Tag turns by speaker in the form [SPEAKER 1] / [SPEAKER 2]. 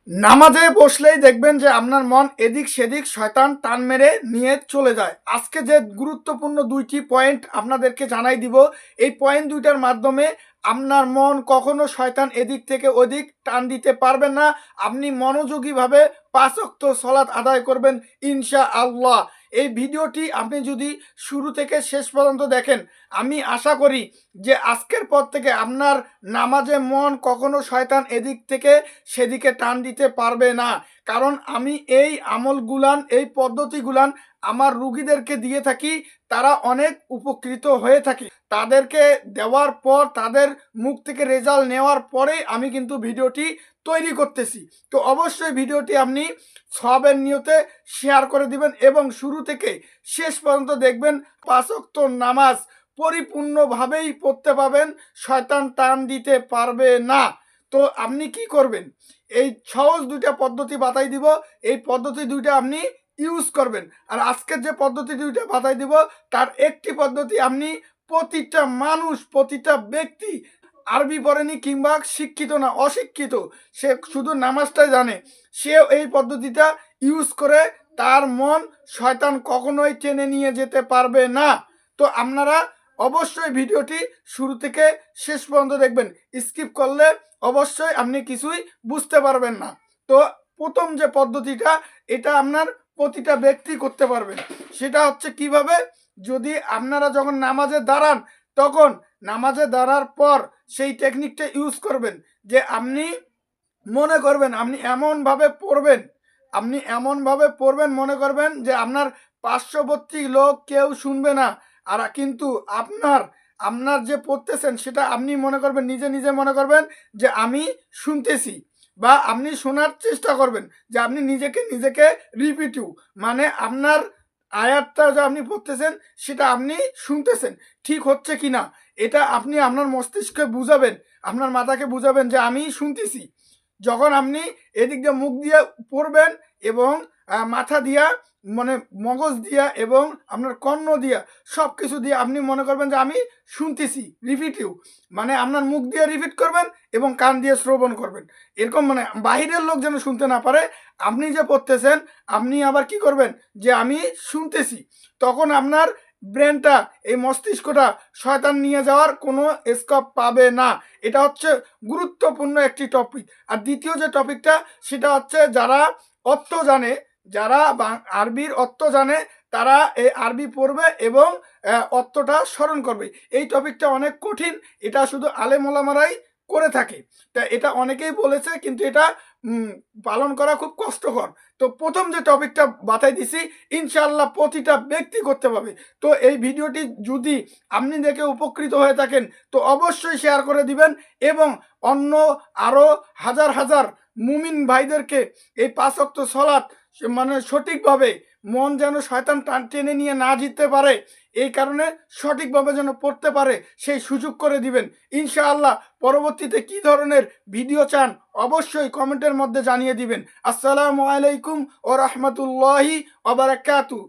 [SPEAKER 1] নামাজে বসলেই দেখবেন যে আপনার মন এদিক সেদিক শয়তান টান মেরে নিয়ে চলে যায়। আজকে যে গুরুত্বপূর্ণ ২টি পয়েন্ট আপনাদেরকে জানাই দিব, এই পয়েন্ট ২টার মাধ্যমে আপনার মন কখনো শয়তান এদিক থেকে ওদিক টান দিতে পারবে না। আপনি মনোযোগীভাবে ৫ ওয়াক্ত সলাত আদায় করবেন ইনশাআল্লাহ। এই ভিডিওটি আপনি যদি শুরু থেকে শেষ পর্যন্ত দেখেন, আমি আশা করি যে আজকের পর থেকে আপনার নামাজে মন কখনো শয়তান এদিক থেকে সেদিকে টান দিতে পারবে না। কারণ আমি এই আমলগুলান, এই পদ্ধতিগুলান আমার রুগীদেরকে দিয়ে থাকি, তারা অনেক উপকৃত হয়ে থাকে। তাদেরকে দেওয়ার পর তাদের মুখ থেকে রেজাল্ট নেওয়ার পরেই আমি কিন্তু ভিডিওটি তৈরি করতেছি। তো অবশ্যই ভিডিওটি আপনি সওয়াবের নিয়তে শেয়ার করে দিবেন এবং শুরু থেকে শেষ পর্যন্ত দেখবেন। ৫ ওয়াক্ত নামাজ পরিপূর্ণভাবেই পড়তে পাবেন, শয়তান টান দিতে পারবে না। তো আপনি কি করবেন? এই সহজ ২টা পদ্ধতি বাতাই দিব, এই পদ্ধতি ২টা আপনি ইউজ করবেন। আর আজকের যে পদ্ধতি ২টা বাতাই দিব, তার একটি পদ্ধতি আপনি প্রতিটা মানুষ, প্রতিটা ব্যক্তি, আরবি পড়েনি কিংবা শিক্ষিত না অশিক্ষিত, সে শুধু নামাজটাই জানে, সেও এই পদ্ধতিটা ইউজ করে তার মন শয়তান কখনোই টেনে নিয়ে যেতে পারবে না। তো আপনারা অবশ্যই ভিডিওটি শুরু থেকে শেষ পর্যন্ত দেখবেন। স্কিপ করলে অবশ্যই আপনি কিছুই বুঝতে পারবেন না। তো প্রথম যে পদ্ধতিটা, এটা আপনার প্রতিটা ব্যক্তি করতে পারবেন। সেটা হচ্ছে কিভাবে? যদি আপনারা যখন নামাজে দাঁড়ান, তখন নামাজে দাঁড়ার পর সেই টেকনিকটা ইউজ করবেন যে আপনি মনে করবেন আপনি এমনভাবে পড়বেন, আপনি এমনভাবে পড়বেন, মনে করবেন যে আপনার পার্শ্ববর্তী লোক কেউ শুনবে না। আর কিন্তু আপনার আপনার যে পড়তেছেন সেটা আপনি মনে করবেন, নিজে নিজে মনে করবেন যে আমি শুনতেছি, বা আপনি শোনার চেষ্টা করবেন যে আপনি নিজেকে রিপিটিভ, মানে আপনার আয়াতটা যে আপনি পড়তেছেন সেটা আপনি শুনতেছেন, ঠিক হচ্ছে কি না এটা আপনি আপনার মস্তিষ্ককে বুঝাবেন, আপনার মাথাকে বুঝাবেন যে আমি শুনতেছি। যখন আপনি এদিক দিয়ে মুখ দিয়ে পড়বেন এবং মাথা দিয়া, মানে মগজ দিয়া এবং আপনার কর্ণ দিয়া, সব কিছু দিয়ে আপনি মনে করবেন যে আমি শুনতেছি, রিপিটিভ, মানে আপনার মুখ দিয়ে রিপিট করবেন এবং কান দিয়ে শ্রবণ করবেন। এরকম মানে বাহিরের লোক যেন শুনতে না পারে, আপনি যে পড়তেছেন আপনি আবার কি করবেন যে আমি শুনতেছি। তখন আপনার ব্রেনটা, এই মস্তিষ্কটা শয়তান নিয়ে যাওয়ার কোনো স্কোপ পাবে না। এটা হচ্ছে গুরুত্বপূর্ণ একটি টপিক। আর দ্বিতীয় যে টপিকটা, সেটা হচ্ছে যারা অর্থ জানে, যারা আরবির অর্থ জানে, তারা এই আরবি পড়বে এবং অর্থটা স্মরণ করবে। এই টপিকটা অনেক কঠিন, এটা শুধু আলেম ওলামারাই করে থাকে। তা এটা অনেকেই বলেছে, কিন্তু এটা পালন করা খুব কষ্টকর। তো প্রথম যে টপিকটা বাতাই দিছি, ইনশাআল্লাহ প্রতিটা ব্যক্তি করতে পারবে। তো এই ভিডিওটি যদি আপনি দেখে উপকৃত হয়ে থাকেন, তো অবশ্যই শেয়ার করে দিবেন এবং অন্য আরও হাজার হাজার মুমিন ভাইদেরকে এই ৫ ওয়াক্ত সলাত মানে সঠিকভাবে, মন যেন শয়তান টেনে নিয়ে না জিততে পারে, এই কারণে সঠিকভাবে যেন পড়তে পারে সেই সুযোগ করে দিবেন ইনশাআল্লাহ। পরবর্তীতে কি ধরনের ভিডিও চান অবশ্যই কমেন্টের মধ্যে জানিয়ে দিবেন। আসসালামু আলাইকুম ও রহমতুল্লাহি ওয়া বারাকাতুহু।